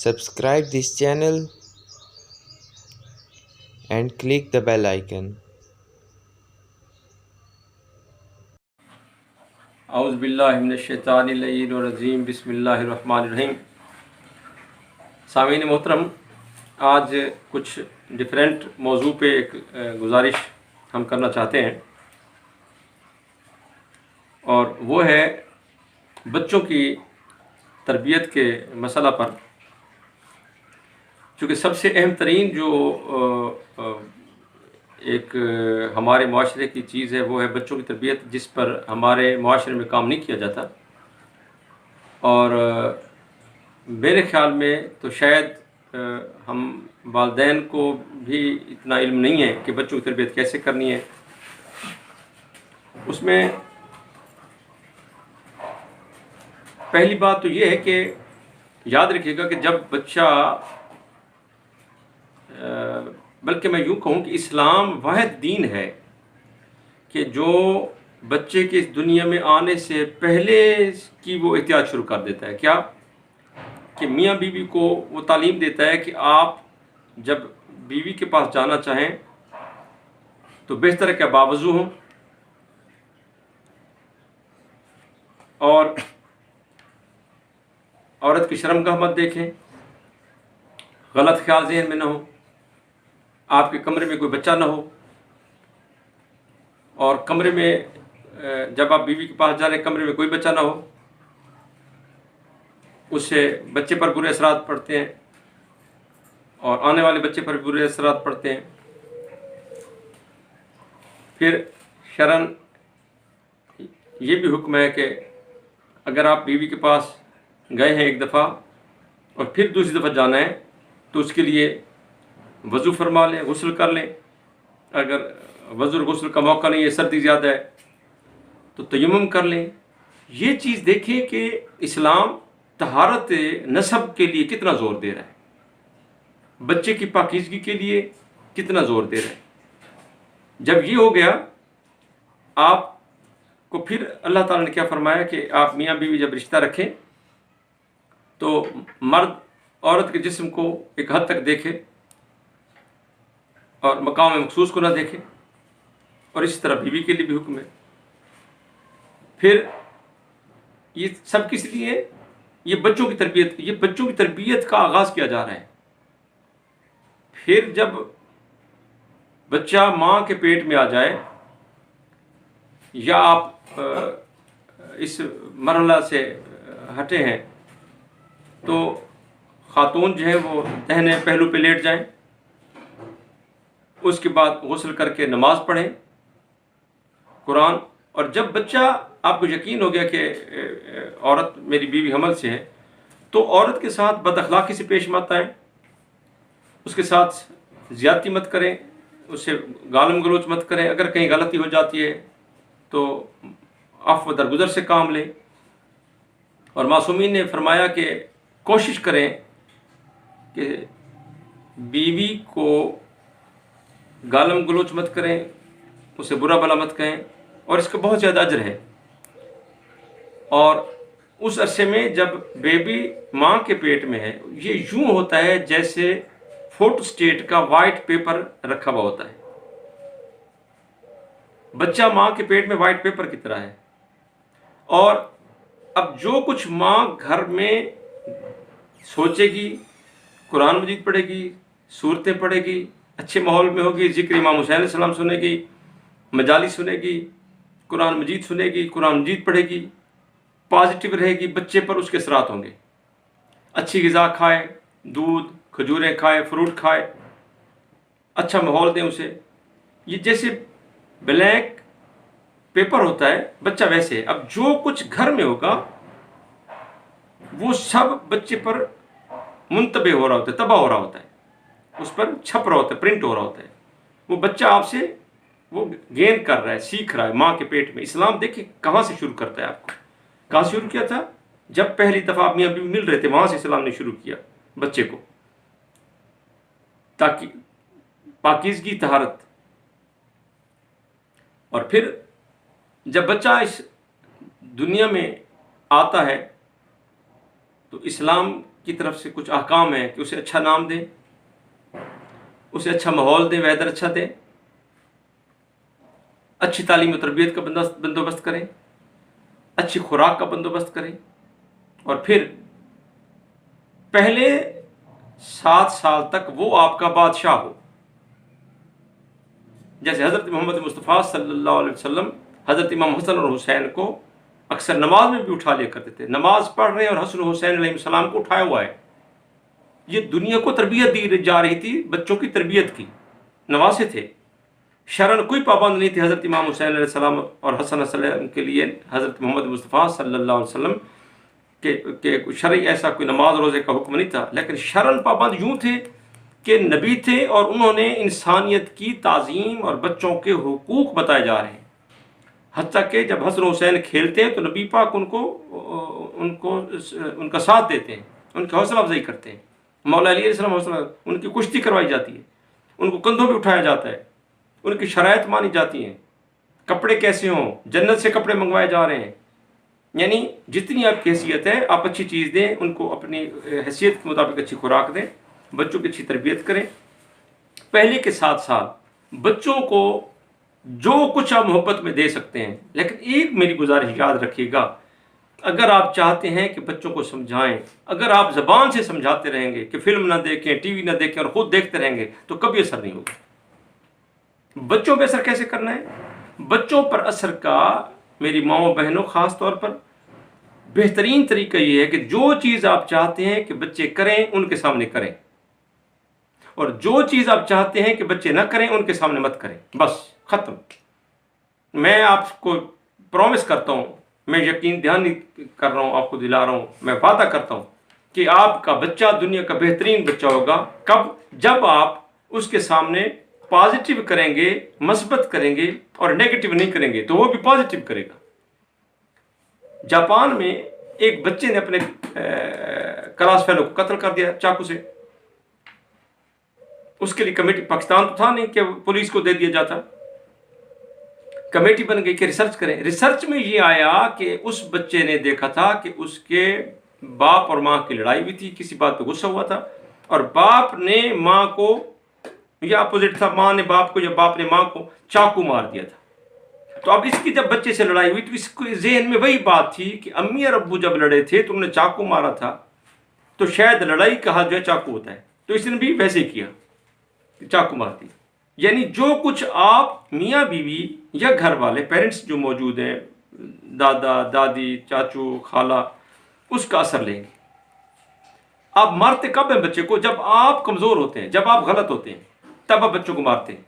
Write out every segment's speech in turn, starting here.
Subscribe this channel and click the bell icon. اعوذ باللہ من الشیطان اللعین الرجیم بسم اللہ الرحمن الرحیم۔ سامعین محترم، آج کچھ ڈیفرنٹ موضوع پہ ایک گزارش ہم کرنا چاہتے ہیں، اور وہ ہے بچوں کی تربیت کے مسئلہ پر، چونکہ سب سے اہم ترین جو ایک ہمارے معاشرے کی چیز ہے وہ ہے بچوں کی تربیت، جس پر ہمارے معاشرے میں کام نہیں کیا جاتا، اور میرے خیال میں تو شاید ہم والدین کو بھی اتنا علم نہیں ہے کہ بچوں کی تربیت کیسے کرنی ہے۔ اس میں پہلی بات تو یہ ہے کہ یاد رکھیے گا کہ جب بچہ، بلکہ میں یوں کہوں کہ اسلام واحد دین ہے کہ جو بچے کے اس دنیا میں آنے سے پہلے کی وہ احتیاط شروع کر دیتا ہے۔ کیا کہ میاں بیوی کو وہ تعلیم دیتا ہے کہ آپ جب بیوی کے پاس جانا چاہیں تو بہتر ہے کہ باوضو ہوں، اور عورت کی شرمگاہ مت دیکھیں، غلط خیال ذہن میں نہ ہو، آپ کے کمرے میں کوئی بچہ نہ ہو، اور کمرے میں جب آپ بیوی کے پاس جا رہے ہیں کمرے میں کوئی بچہ نہ ہو، اس سے بچے پر برے اثرات پڑتے ہیں اور آنے والے بچے پر برے اثرات پڑتے ہیں۔ پھر شرعاً یہ بھی حکم ہے کہ اگر آپ بیوی کے پاس گئے ہیں ایک دفعہ اور پھر دوسری دفعہ جانا ہے تو اس کے لیے وضو فرما لیں، غسل کر لیں۔ اگر وضو اور غسل کا موقع نہیں ہے، سردی زیادہ ہے، تو تیمم کر لیں۔ یہ چیز دیکھیں کہ اسلام طہارت نسب کے لیے کتنا زور دے رہا ہے، بچے کی پاکیزگی کے لیے کتنا زور دے رہا ہے۔ جب یہ ہو گیا، آپ کو پھر اللہ تعالیٰ نے کیا فرمایا کہ آپ میاں بیوی جب رشتہ رکھیں تو مرد عورت کے جسم کو ایک حد تک دیکھے اور مقام مخصوص کو نہ دیکھے، اور اسی طرح بیوی کے لیے بھی حکم ہے۔ پھر یہ سب کس لیے؟ یہ بچوں کی تربیت کا آغاز کیا جا رہا ہے۔ پھر جب بچہ ماں کے پیٹ میں آ جائے یا آپ اس مرحلہ سے ہٹے ہیں تو خاتون جو ہے وہ دہنے پہلو پہ لیٹ جائیں، اس کے بعد غسل کر کے نماز پڑھیں، قرآن، اور جب بچہ آپ کو یقین ہو گیا کہ عورت میری بیوی حمل سے ہے تو عورت کے ساتھ بد اخلاقی سے پیش مت آئیں، اس کے ساتھ زیادتی مت کریں، اس سے گالم گلوچ مت کریں۔ اگر کہیں غلطی ہو جاتی ہے تو عفو درگزر سے کام لیں، اور معصومین نے فرمایا کہ کوشش کریں کہ بیوی کو گالم گلوچ مت کریں، اسے برا بھلا مت کہیں، اور اس کا بہت زیادہ اجر ہے۔ اور اس عرصے میں جب بیبی ماں کے پیٹ میں ہے، یہ یوں ہوتا ہے جیسے فوٹو سٹیٹ کا وائٹ پیپر رکھا ہوا ہوتا ہے۔ بچہ ماں کے پیٹ میں وائٹ پیپر کی طرح ہے، اور اب جو کچھ ماں گھر میں سوچے گی، قرآن مجید پڑھے گی، سورتیں پڑھے گی، اچھے ماحول میں ہوگی، ذکر امام حسین علیہ السلام سنے گی، مجالس سنے گی، قرآن مجید سنے گی، قرآن مجید پڑھے گی، پازیٹیو رہے گی، بچے پر اس کے اثرات ہوں گے۔ اچھی غذا کھائے، دودھ، کھجوریں کھائے، فروٹ کھائے، اچھا ماحول دیں اسے۔ یہ جیسے بلینک پیپر ہوتا ہے، بچہ ویسے ہے۔ اب جو کچھ گھر میں ہوگا وہ سب بچے پر منتبہ ہو رہا ہوتا ہے، تباہ ہو رہا ہوتا ہے، اس پر چھپ رہا ہوتا ہے، پرنٹ ہو رہا ہوتا ہے۔ وہ بچہ آپ سے وہ گین کر رہا ہے، سیکھ رہا ہے ماں کے پیٹ میں۔ اسلام دیکھیں کہاں سے شروع کرتا ہے، آپ کو کہاں سے شروع کیا تھا؟ جب پہلی دفعہ آپ میاں بیوی مل رہے تھے، وہاں سے اسلام نے شروع کیا بچے کو، تاکہ پاکیزگی، طہارت۔ اور پھر جب بچہ اس دنیا میں آتا ہے تو اسلام کی طرف سے کچھ احکام ہیں کہ اسے اچھا نام دیں، اسے اچھا ماحول دیں، ویدر اچھا دیں، اچھی تعلیم و تربیت کا بندوبست کریں، اچھی خوراک کا بندوبست کریں، اور پھر پہلے 7 سال تک وہ آپ کا بادشاہ ہو. جیسے حضرت محمد مصطفیٰ صلی اللہ علیہ وسلم حضرت امام حسن اور حسین کو اکثر نماز میں بھی اٹھا لیا کرتے تھے. نماز پڑھ رہے ہیں اور حسن و حسین علیہ السلام کو اٹھایا ہوا ہے. یہ دنیا کو تربیت دی جا رہی تھی، بچوں کی تربیت کی، نواسے تھے. شرعن کوئی پابند نہیں تھی حضرت امام حسین علیہ السلام اور حسن علیہ السلام کے لیے حضرت محمد مصطفیٰ صلی اللہ علیہ وسلم کہ شرعی ایسا کوئی نماز روزے کا حکم نہیں تھا، لیکن شرعن پابند یوں تھے کہ نبی تھے اور انہوں نے انسانیت کی تعظیم اور بچوں کے حقوق بتائے جا رہے ہیں. حتیٰ کہ جب حسن حسین کھیلتے ہیں تو نبی پاک ان کا ساتھ دیتے ہیں، ان کی حوصلہ افزائی کرتے ہیں. مولا علی علیہ السلام ان کی کشتی کروائی جاتی ہے، ان کو کندھوں پہ اٹھایا جاتا ہے، ان کی شرائط مانی جاتی ہیں. کپڑے کیسے ہوں، جنت سے کپڑے منگوائے جا رہے ہیں. یعنی جتنی آپ کی حیثیت ہے آپ اچھی چیز دیں، ان کو اپنی حیثیت کے مطابق اچھی خوراک دیں، بچوں کی اچھی تربیت کریں. پہلے کے 7 سال بچوں کو جو کچھ آپ محبت میں دے سکتے ہیں. لیکن ایک میری گزارش یاد رکھیے گا، اگر آپ چاہتے ہیں کہ بچوں کو سمجھائیں، اگر آپ زبان سے سمجھاتے رہیں گے کہ فلم نہ دیکھیں، ٹی وی نہ دیکھیں اور خود دیکھتے رہیں گے تو کبھی اثر نہیں ہوگا. بچوں پہ اثر کیسے کرنا ہے؟ بچوں پر اثر کا میری ماؤں بہنوں خاص طور پر بہترین طریقہ یہ ہے کہ جو چیز آپ چاہتے ہیں کہ بچے کریں ان کے سامنے کریں، اور جو چیز آپ چاہتے ہیں کہ بچے نہ کریں ان کے سامنے مت کریں. بس ختم. میں آپ کو پرومس کرتا ہوں، میں یقین دہانی کر رہا ہوں، آپ کو دلا رہا ہوں، میں وعدہ کرتا ہوں کہ آپ کا بچہ دنیا کا بہترین بچہ ہوگا. کب؟ جب آپ اس کے سامنے پازیٹیو کریں گے، مثبت کریں گے اور نیگیٹو نہیں کریں گے تو وہ بھی پازیٹیو کرے گا. جاپان میں ایک بچے نے اپنے کلاس فیلو کو قتل کر دیا چاقو سے. اس کے لیے کمیٹی، پاکستان تو تھا نہیں کہ پولیس کو دے دیا جاتا، کمیٹی بن گئی کہ ریسرچ کریں. ریسرچ میں یہ آیا کہ اس بچے نے دیکھا تھا کہ اس کے باپ اور ماں کی لڑائی بھی تھی، کسی بات پہ غصہ ہوا تھا، اور باپ نے ماں کو، یا اپوزٹ تھا، ماں نے باپ کو یا باپ نے ماں کو چاقو مار دیا تھا. تو اب اس کی جب بچے سے لڑائی ہوئی تو اس کے ذہن میں وہی بات تھی کہ امی اور ابو جب لڑے تھے تو انہوں نے چاقو مارا تھا، تو شاید لڑائی کا حل جو ہے چاقو ہوتا ہے. تو اس نے بھی ویسے ہی کیا، چاقو مار دی. یعنی جو کچھ آپ میاں بیوی یا گھر والے پیرنٹس جو موجود ہیں، دادا دادی چاچو خالہ، اس کا اثر لیں گے. آپ مارتے کب ہیں بچے کو؟ جب آپ کمزور ہوتے ہیں، جب آپ غلط ہوتے ہیں، تب آپ بچوں کو مارتے ہیں.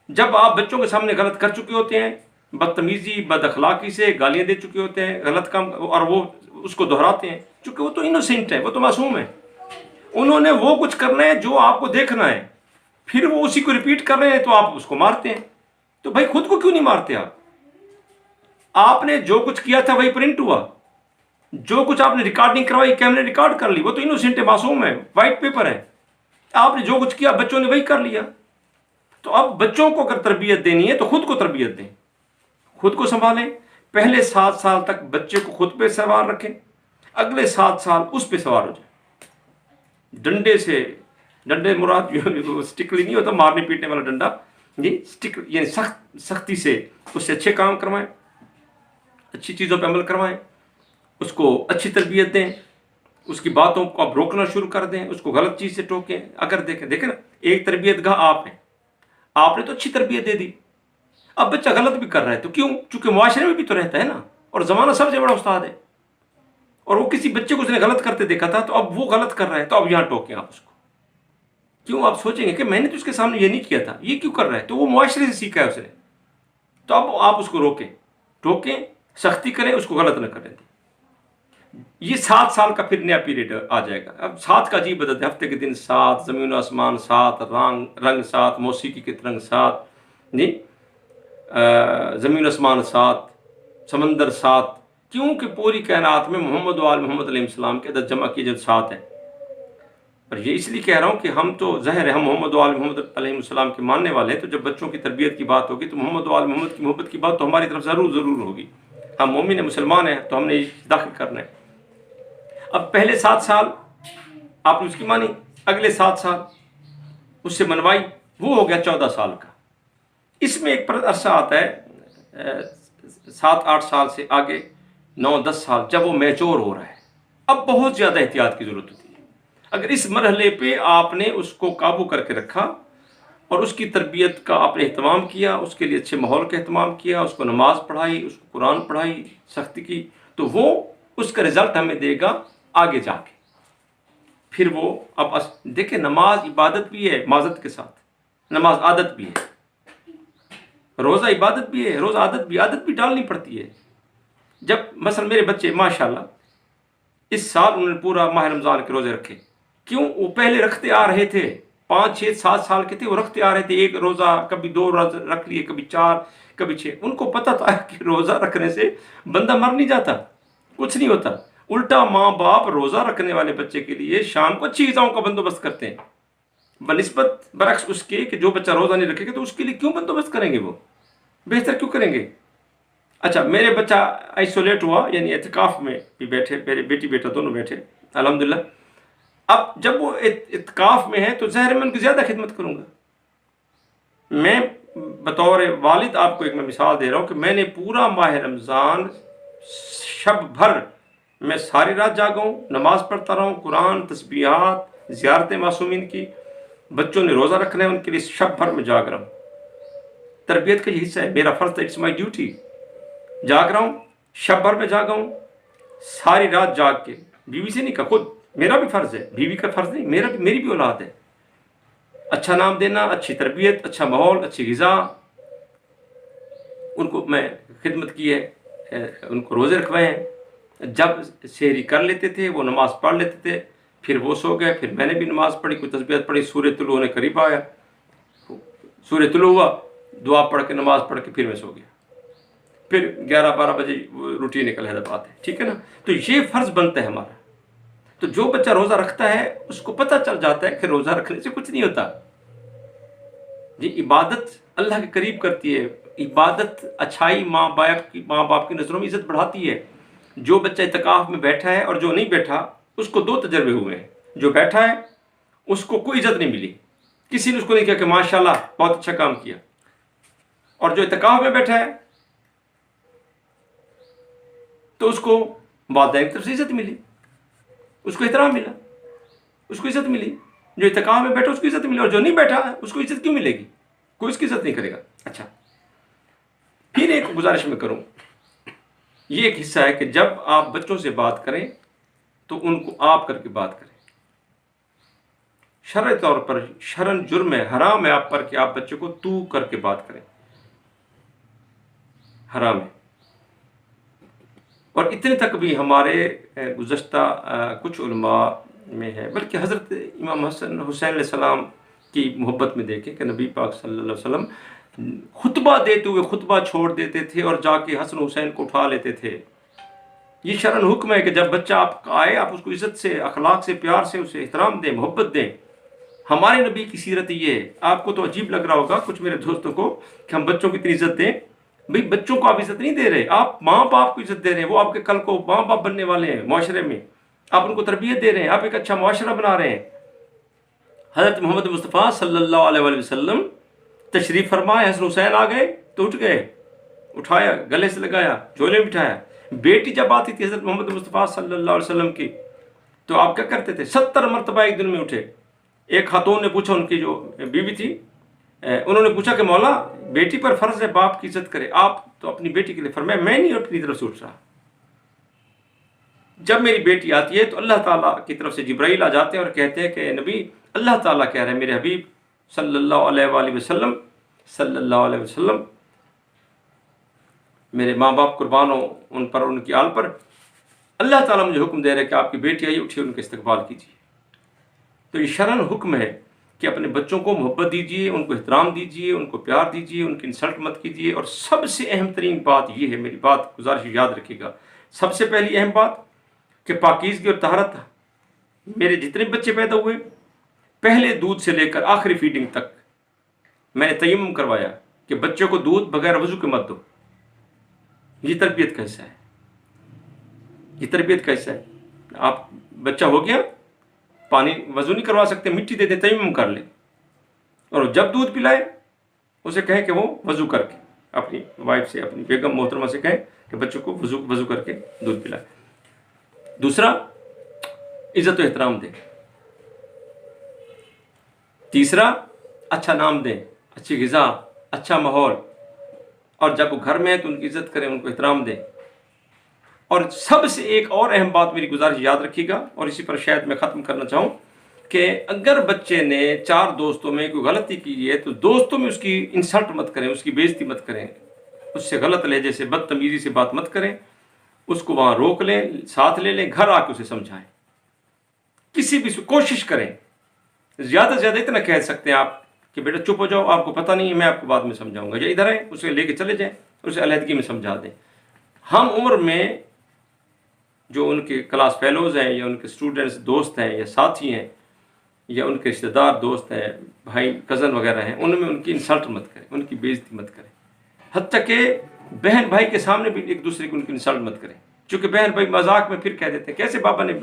جب آپ بچوں کے سامنے غلط کر چکے ہوتے ہیں، بدتمیزی بد اخلاقی سے گالیاں دے چکے ہوتے ہیں، غلط کام، اور وہ اس کو دہراتے ہیں، چونکہ وہ تو انوسینٹ ہے، وہ تو معصوم ہے. انہوں نے وہ کچھ کرنا ہے جو آپ کو دیکھنا ہے، پھر وہ اسی کو ریپیٹ کر رہے ہیں تو آپ اس کو مارتے ہیں. تو بھائی خود کو کیوں نہیں مارتے آپ نے جو کچھ کیا تھا وہی پرنٹ ہوا، جو کچھ آپ نے ریکارڈنگ کروائی، کیمرے ریکارڈ کر لی، وہ تو انوسینٹ ہے، معصوم ہے، وائٹ پیپر ہے. آپ نے جو کچھ کیا بچوں نے وہی کر لیا. تو اب بچوں کو اگر تربیت دینی ہے تو خود کو تربیت دیں، خود کو سنبھالیں. پہلے 7 سال تک بچے کو خود پہ سوار رکھیں، اگلے 7 سال اس پہ سوار ہو جائیں. ڈنڈے سے، ڈنڈے مراد اسٹکلی نہیں ہوتا مارنے پیٹنے والا ڈنڈا، جی اسٹک، یعنی سختی سے اس سے اچھے کام کروائیں، اچھی چیزوں پہ عمل کروائیں، اس کو اچھی تربیت دیں، اس کی باتوں کو آپ روکنا شروع کر دیں، اس کو غلط چیز سے ٹوکیں. اگر دیکھیں نا، ایک تربیت گاہ آپ ہیں، آپ نے تو اچھی تربیت دے دی، اب بچہ غلط بھی کر رہا ہے تو کیوں؟ چونکہ معاشرے میں بھی تو رہتا ہے نا، اور زمانہ سب سے بڑا استاد ہے، اور وہ کسی بچے کو اس نے غلط کرتے دیکھا تھا تو اب وہ غلط کر رہا ہے تو اب یہاں ٹوکیں آپ اس کو. کیوں؟ آپ سوچیں گے کہ میں نے تو اس کے سامنے یہ نہیں کیا تھا، یہ کیوں کر رہا ہے؟ تو وہ معاشرے سے سیکھا ہے اس نے. تو اب آپ اس کو روکیں، ٹوکیں، سختی کریں، اس کو غلط نہ کریں. یہ 7 سال کا پھر نیا پیریڈ آ جائے گا. اب 7 کا عجیب عدد ہے، ہفتے کے دن 7، زمین و آسمان 7، رنگ 7، موسیقی کے رنگ 7، جی زمین و آسمان 7، سمندر 7. کیونکہ پوری کائنات میں محمد و آل محمد علیہ السلام کے عدد جمع کیے جو 7 ہیں. اور یہ اس لیے کہہ رہا ہوں کہ ہم تو ظاہر ہے ہم محمد و آل محمد علیہ السلام کے ماننے والے ہیں، تو جب بچوں کی تربیت کی بات ہوگی تو محمد و آل محمد کی محبت کی بات تو ہماری طرف ضرور ہوگی. ہم مومن ہیں، مسلمان ہیں، تو ہم نے یہ داخل کرنا ہے. اب پہلے 7 سال آپ نے اس کی مانی، اگلے 7 سال اس سے منوائی، وہ ہو گیا 14 سال کا۔ اس میں ایک عرصہ آتا ہے 7-8 سال سے آگے 9-10 سال، جب وہ میچور ہو رہا ہے، اب بہت زیادہ احتیاط کی ضرورت ہوتی ہے۔ اگر اس مرحلے پہ آپ نے اس کو قابو کر کے رکھا اور اس کی تربیت کا آپ نے اہتمام کیا، اس کے لیے اچھے ماحول کا اہتمام کیا، اس کو نماز پڑھائی، اس کو قرآن پڑھائی، سختی کی، تو وہ اس کا رزلٹ ہمیں دے گا آگے جا کے۔ پھر وہ اب دیکھیں، نماز عبادت بھی ہے معذرت کے ساتھ، نماز عادت بھی ہے، روزہ عبادت بھی ہے، روزہ عادت بھی ڈالنی پڑتی ہے۔ جب مثلا میرے بچے ماشاءاللہ اس سال انہوں نے پورا ماہ رمضان کے روزے رکھے، کیوں؟ وہ پہلے رکھتے آ رہے تھے، 5-6-7 سال کے تھے، وہ رکھتے آ رہے تھے، ایک روزہ کبھی 2 روزہ رکھ لیے، کبھی 4 کبھی 6۔ ان کو پتہ تھا کہ روزہ رکھنے سے بندہ مر نہیں جاتا، کچھ نہیں ہوتا۔ الٹا ماں باپ روزہ رکھنے والے بچے کے لیے شام کو اچھی غذاؤں کا بندوبست کرتے ہیں، بنسبت برعکس اس کے کہ جو بچہ روزہ نہیں رکھے گا تو اس کے لیے کیوں بندوبست کریں گے، وہ بہتر کیوں کریں گے؟ اچھا، میرے بچہ آئسولیٹ ہوا، یعنی اعتکاف میں بھی بیٹھے، میرے بیٹی بیٹا دونوں بیٹھے الحمدللہ۔ اب جب وہ اعتکاف میں ہے تو ظاہر میں ان کی زیادہ خدمت کروں گا۔ میں بطور والد آپ کو ایک میں مثال دے رہا ہوں کہ میں نے پورا ماہ رمضان شب بھر میں ساری رات جاگا ہوں، نماز پڑھتا رہا ہوں، قرآن، تسبیحات، زیارت معصومین کی، بچوں نے روزہ رکھنا ہے ان کے لیے شب بھر میں جاگ رہا ہوں۔ تربیت کا یہ حصہ ہے، میرا فرض ہے، اٹس مائی ڈیوٹی۔ جاگ رہا ہوں، شب بھر میں جاگا ہوں، ساری رات جاگ کے، بیوی سے نہیں کہا، خود میرا بھی فرض ہے، بیوی کا فرض نہیں، میری بھی اولاد ہے، اچھا نام دینا، اچھی تربیت، اچھا ماحول، اچھی غذا، ان کو میں خدمت کی ہے، ان کو روزے رکھوائے ہیں۔ جب سحری کر لیتے تھے وہ نماز پڑھ لیتے تھے، پھر وہ سو گئے، پھر میں نے بھی نماز پڑھی، کوئی تسبیحات پڑھی، سورہ طلوع ہونے قریب آیا، سورہ طلوع ہوا، دعا پڑھ کے نماز پڑھ کے پھر میں سو گیا، پھر 11-12 بجے روٹین نکل ہے بات ہے، ٹھیک ہے نا؟ تو یہ فرض بنتا ہے ہمارا۔ تو جو بچہ روزہ رکھتا ہے اس کو پتہ چل جاتا ہے کہ روزہ رکھنے سے کچھ نہیں ہوتا، یہ عبادت اللہ کے قریب کرتی ہے، عبادت اچھائی ماں باپ کی نظروں میں عزت بڑھاتی ہے۔ جو بچہ اعتکاف میں بیٹھا ہے اور جو نہیں بیٹھا، اس کو 2 تجربے ہوئے ہیں۔ جو بیٹھا ہے اس کو کوئی عزت نہیں ملی، کسی نے اس کو نہیں کہا کہ ماشاءاللہ بہت اچھا کام کیا، اور جو اعتکاف میں بیٹھا ہے تو اس کو والدین کی طرف سے عزت ملی، اس کو احترام ملا، اس کو عزت ملی۔ جو اعتکاف میں بیٹھا اس کو عزت ملی، اور جو نہیں بیٹھا اس کو عزت کیوں ملے گی؟ کوئی اس کی عزت نہیں کرے گا۔ اچھا، پھر ایک گزارش میں کروں، یہ ایک حصہ ہے کہ جب آپ بچوں سے بات کریں تو ان کو آپ کر کے بات کریں۔ شرعی طور پر شرعن جرم ہے، حرام ہے آپ پر کہ آپ بچے کو تو کر کے بات کریں، حرام ہے۔ اور اتنے تک بھی ہمارے گزشتہ کچھ علماء میں ہے، بلکہ حضرت امام حسین علیہ السلام کی محبت میں دیکھیں کہ نبی پاک صلی اللہ علیہ وسلم خطبہ دیتے ہوئے خطبہ چھوڑ دیتے تھے اور جا کے حسن حسین کو اٹھا لیتے تھے۔ یہ شرعن حکم ہے کہ جب بچہ آپ کا آئے آپ اس کو عزت سے، اخلاق سے، پیار سے اسے احترام دیں، محبت دیں۔ ہمارے نبی کی سیرت یہ ہے۔ آپ کو تو عجیب لگ رہا ہوگا کچھ میرے دوستوں کو کہ ہم بچوں کو اتنی عزت دیں، بھئی بچوں کو آپ عزت نہیں دے رہے، آپ ماں باپ کو عزت دے رہے ہیں، وہ آپ کے کل کو ماں باپ بننے والے ہیں معاشرے میں، آپ ان کو تربیت دے رہے ہیں، آپ ایک اچھا معاشرہ بنا رہے ہیں۔ حضرت محمد مصطفیٰ صلی اللہ علیہ وسلم تشریف فرمائے، حسن حسین آ گئے تو اٹھ گئے، اٹھایا، گلے سے لگایا، جھولے میں بٹھایا۔ بیٹی جب آتی تھی حضرت محمد مصطفیٰ صلی اللہ علیہ وسلم کی تو آپ کیا کرتے تھے؟ 70 مرتبہ ایک دن میں اٹھے۔ ایک خاتون نے پوچھا، ان کی جو بیوی تھی، انہوں نے پوچھا کہ مولا بیٹی پر فرض ہے باپ کی عزت کرے، آپ تو اپنی بیٹی کے لیے فرمایا میں نہیں اپنی طرف سے اٹھ رہا۔ جب میری بیٹی آتی ہے تو اللہ تعالیٰ کی طرف سے جبرائیل آ جاتے ہیں اور کہتے ہیں کہ نبی اللہ تعالیٰ کہہ رہے ہیں میرے حبیب صلی اللہ علیہ وسلم میرے ماں باپ قربان ہو ان پر، ان کی آل پر، اللہ تعالیٰ مجھے حکم دے رہے کہ آپ کی بیٹی آئی، اٹھیے ان کا استقبال کیجیے۔ تو یہ شرعن حکم ہے کہ اپنے بچوں کو محبت دیجیے، ان کو احترام دیجیے، ان کو پیار دیجیے، ان کی انسلٹ مت کیجیے۔ اور سب سے اہم ترین بات یہ ہے، میری بات گزارش یاد رکھیے گا، سب سے پہلی اہم بات کہ پاکیزگی اور طہارت۔ میرے جتنے بچے پیدا ہوئے پہلے دودھ سے لے کر آخری فیڈنگ تک میں نے تیمم کروایا کہ بچوں کو دودھ بغیر وضو کے مت دو۔ یہ تربیت کا حصہ ہے، یہ تربیت کا حصہ ہے۔ آپ بچہ ہو گیا پانی وضو نہیں کروا سکتے مٹی دے دیں تیمم کر لیں اور جب دودھ پلائے اسے کہیں کہ وہ وضو کر کے اپنی وائف سے اپنی بیگم محترمہ سے کہیں کہ بچوں کو وضو کر کے دودھ پلائے. دوسرا عزت و احترام دیں. تیسرا اچھا نام دیں, اچھی غذا, اچھا ماحول, اور جب وہ گھر میں ہے تو ان کی عزت کریں, ان کو احترام دیں. اور سب سے ایک اور اہم بات میری گزارش یاد رکھیے گا اور اسی پر شاید میں ختم کرنا چاہوں کہ اگر بچے نے 4 دوستوں میں کوئی غلطی کی ہے تو دوستوں میں اس کی انسلٹ مت کریں, اس کی بے عزتی مت کریں, اس سے غلط لہجے سے بدتمیزی سے بات مت کریں, اس کو وہاں روک لیں, ساتھ لے لیں, گھر آ کے اسے سمجھائیں. کسی بھی کوشش کریں, زیادہ سے زیادہ اتنا کہہ سکتے ہیں آپ کہ بیٹا چپ ہو جاؤ, آپ کو پتہ نہیں ہے, میں آپ کو بعد میں سمجھاؤں گا, یا ادھر آئیں, اسے لے کے چلے جائیں, اسے علیحدگی میں سمجھا دیں. ہم عمر میں جو ان کے کلاس فیلوز ہیں یا ان کے اسٹوڈنٹس دوست ہیں یا ساتھی ہیں یا ان کے رشتہ دار دوست ہیں, بھائی کزن وغیرہ ہیں, ان میں ان کی انسلٹ مت کریں, ان کی بے عزتی مت کریں. حتیٰ کہ بہن بھائی کے سامنے بھی ایک دوسرے کو ان کی انسلٹ مت کریں, چونکہ بہن بھائی مذاق میں پھر کہہ دیتے ہیں کیسے بابا نے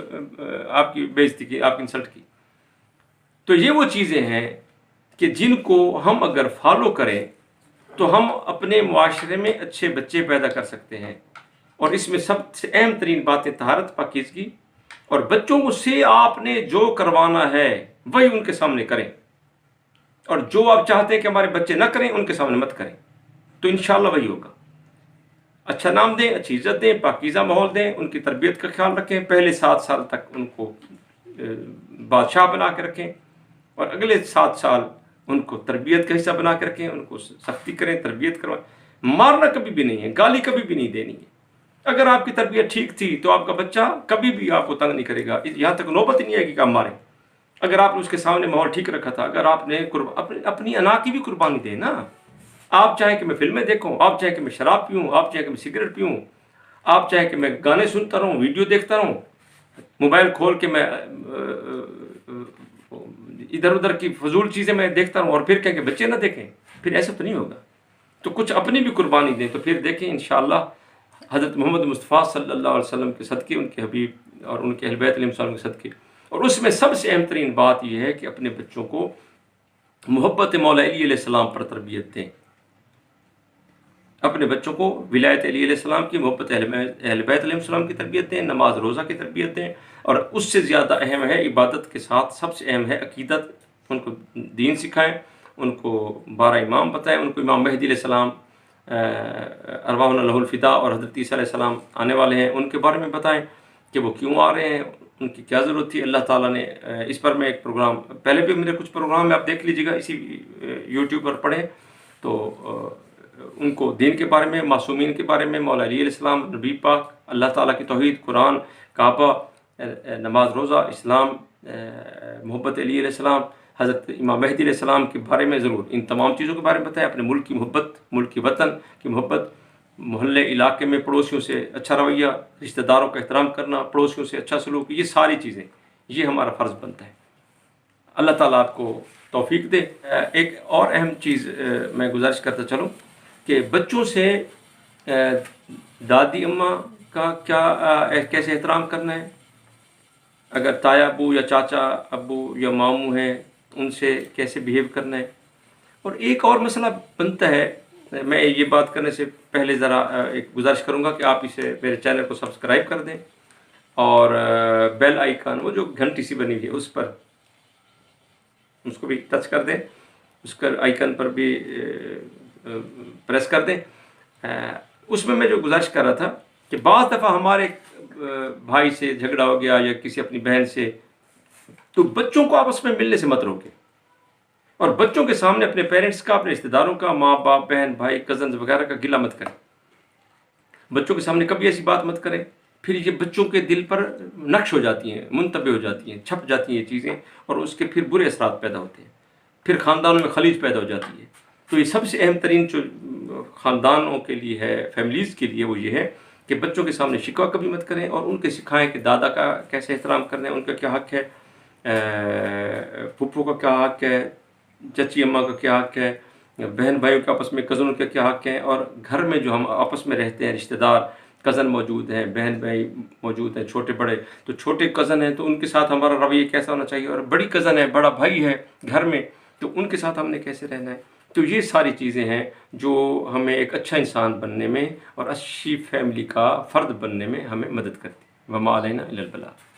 آپ کی بے عزتی کی, آپ کی انسلٹ کی. تو یہ وہ چیزیں ہیں کہ جن کو ہم اگر فالو کریں تو ہم اپنے معاشرے میں اچھے بچے پیدا کر سکتے ہیں. اور اس میں سب سے اہم ترین باتیں طہارت, پاکیزگی, اور بچوں سے آپ نے جو کروانا ہے وہی ان کے سامنے کریں, اور جو آپ چاہتے ہیں کہ ہمارے بچے نہ کریں ان کے سامنے مت کریں, تو انشاءاللہ وہی ہوگا. اچھا نام دیں, اچھی عزت دیں, پاکیزہ ماحول دیں, ان کی تربیت کا خیال رکھیں, پہلے 7 سال تک ان کو بادشاہ بنا کے رکھیں اور اگلے 7 سال ان کو تربیت کا حصہ بنا کے رکھیں, ان کو سختی کریں, تربیت کروائیں. مارنا کبھی بھی نہیں ہے, گالی کبھی بھی نہیں دینی ہے. اگر آپ کی تربیت ٹھیک تھی تو آپ کا بچہ کبھی بھی آپ کو تنگ نہیں کرے گا, یہاں تک نوبت ہی نہیں آئے گی کہ آپ ماریں. اگر آپ نے اس کے سامنے ماحول ٹھیک رکھا تھا, اگر آپ نے اپنی انا کی بھی قربانی دیں نا, آپ چاہیں کہ میں فلمیں دیکھوں, آپ چاہیں کہ میں شراب پیوں, آپ چاہیں کہ میں سگریٹ پیوں, آپ چاہیں کہ میں گانے سنتا رہوں, ویڈیو دیکھتا رہوں, موبائل کھول کے میں ادھر ادھر کی فضول چیزیں میں دیکھتا رہوں, اور پھر کہیں کہ بچے نہ دیکھیں, پھر ایسا تو نہیں ہوگا. تو کچھ اپنی بھی قربانی دیں, تو پھر دیکھیں انشاءاللہ حضرت محمد مصطفیٰ صلی اللہ علیہ وسلم کے صدقے, ان کے حبیب اور ان کے اہل بیت علیہ السلام کے صدقے. اور اس میں سب سے اہم ترین بات یہ ہے کہ اپنے بچوں کو محبت مولا علی علیہ السلام پر تربیت دیں, اپنے بچوں کو ولایت علی علیہ السلام کی, محبت اہل بیت علیہ السلام کی تربیت دیں, نماز روزہ کی تربیت دیں, اور اس سے زیادہ اہم ہے عبادت کے ساتھ سب سے اہم ہے عقیدت. ان کو دین سکھائیں, ان کو 12 امام بتائیں, ان کو امام مہدی علیہ السلام ارواحنا لہ الفدا اور حضرت عیسیٰ علیہ السلام آنے والے ہیں, ان کے بارے میں بتائیں کہ وہ کیوں آ رہے ہیں, ان کی کیا ضرورت تھی. اللہ تعالیٰ نے اس پر میں ایک پروگرام, پہلے بھی میرے کچھ پروگرام میں آپ دیکھ لیجیے گا, اسی یوٹیوب پر پڑھیں, تو ان کو دین کے بارے میں, معصومین کے بارے میں, مولا علی علیہ السلام, نبی پاک, اللہ تعالیٰ کی توحید, قرآن, کعبہ, نماز روزہ, اسلام, محبت علی علیہ السلام, حضرت امام مہدی علیہ السلام کے بارے میں ضرور ان تمام چیزوں کے بارے میں بتائیں. اپنے ملک کی محبت, ملک کی وطن کی محبت, محلے علاقے میں پڑوسیوں سے اچھا رویہ, رشتہ داروں کا احترام کرنا, پڑوسیوں سے اچھا سلوک, یہ ساری چیزیں, یہ ہمارا فرض بنتا ہے. اللہ تعالیٰ آپ کو توفیق دے. ایک اور اہم چیز میں گزارش کرتا چلوں کہ بچوں سے دادی اماں کا کیسے احترام کرنا ہے, اگر تایا ابو یا چاچا ابو یا ماموں ہیں ان سے کیسے بیہیو کرنا ہے. اور ایک اور مسئلہ بنتا ہے, میں یہ بات کرنے سے پہلے ذرا ایک گزارش کروں گا کہ آپ اسے میرے چینل کو سبسکرائب کر دیں, اور بیل آئیکن, وہ جو گھنٹی سی بنی ہوئی ہے اس پر, اس کو بھی ٹچ کر دیں, اس کا آئیکن پر بھی پریس کر دیں. اس میں جو گزارش کر رہا تھا کہ بعض دفعہ ہمارے بھائی سے جھگڑا ہو گیا یا کسی اپنی بہن سے, تو بچوں کو آپس میں ملنے سے مت روکیں, اور بچوں کے سامنے اپنے پیرنٹس کا, اپنے رشتہ داروں کا, ماں باپ, بہن بھائی, کزنز وغیرہ کا گلہ مت کریں. بچوں کے سامنے کبھی ایسی بات مت کریں, پھر یہ بچوں کے دل پر نقش ہو جاتی ہیں, منتبہ ہو جاتی ہیں, چھپ جاتی ہیں یہ چیزیں, اور اس کے پھر برے اثرات پیدا ہوتے ہیں, پھر خاندانوں میں خلیج پیدا ہو جاتی ہے. تو یہ سب سے اہم ترین جو خاندانوں کے لیے ہے, فیملیز کے لیے, وہ یہ ہے کہ بچوں کے سامنے شکوہ کبھی مت کریں, اور ان کے سکھائیں کہ دادا کا کیسے احترام کرنا ہے, ان کا کیا حق ہے, پھپھو کا کیا حق ہے, چچی اماں کا کیا حق ہے, بہن بھائیوں کے آپس میں کزنوں کا کیا حق ہے, اور گھر میں جو ہم آپس میں رہتے ہیں رشتہ دار, کزن موجود ہیں، بہن بھائی موجود ہیں چھوٹے بڑے، تو چھوٹے کزن ہیں تو ان کے ساتھ ہمارا رویہ کیسا ہونا چاہیے، اور بڑی کزن ہے، بڑا بھائی ہے گھر میں، تو ان کے ساتھ ہم نے کیسے رہنا ہے. تو یہ ساری چیزیں ہیں جو ہمیں ایک اچھا انسان بننے میں اور اچھی فیملی کا فرد بننے میں ہمیں مدد کرتی ہے. وما علینا الا البلاغ.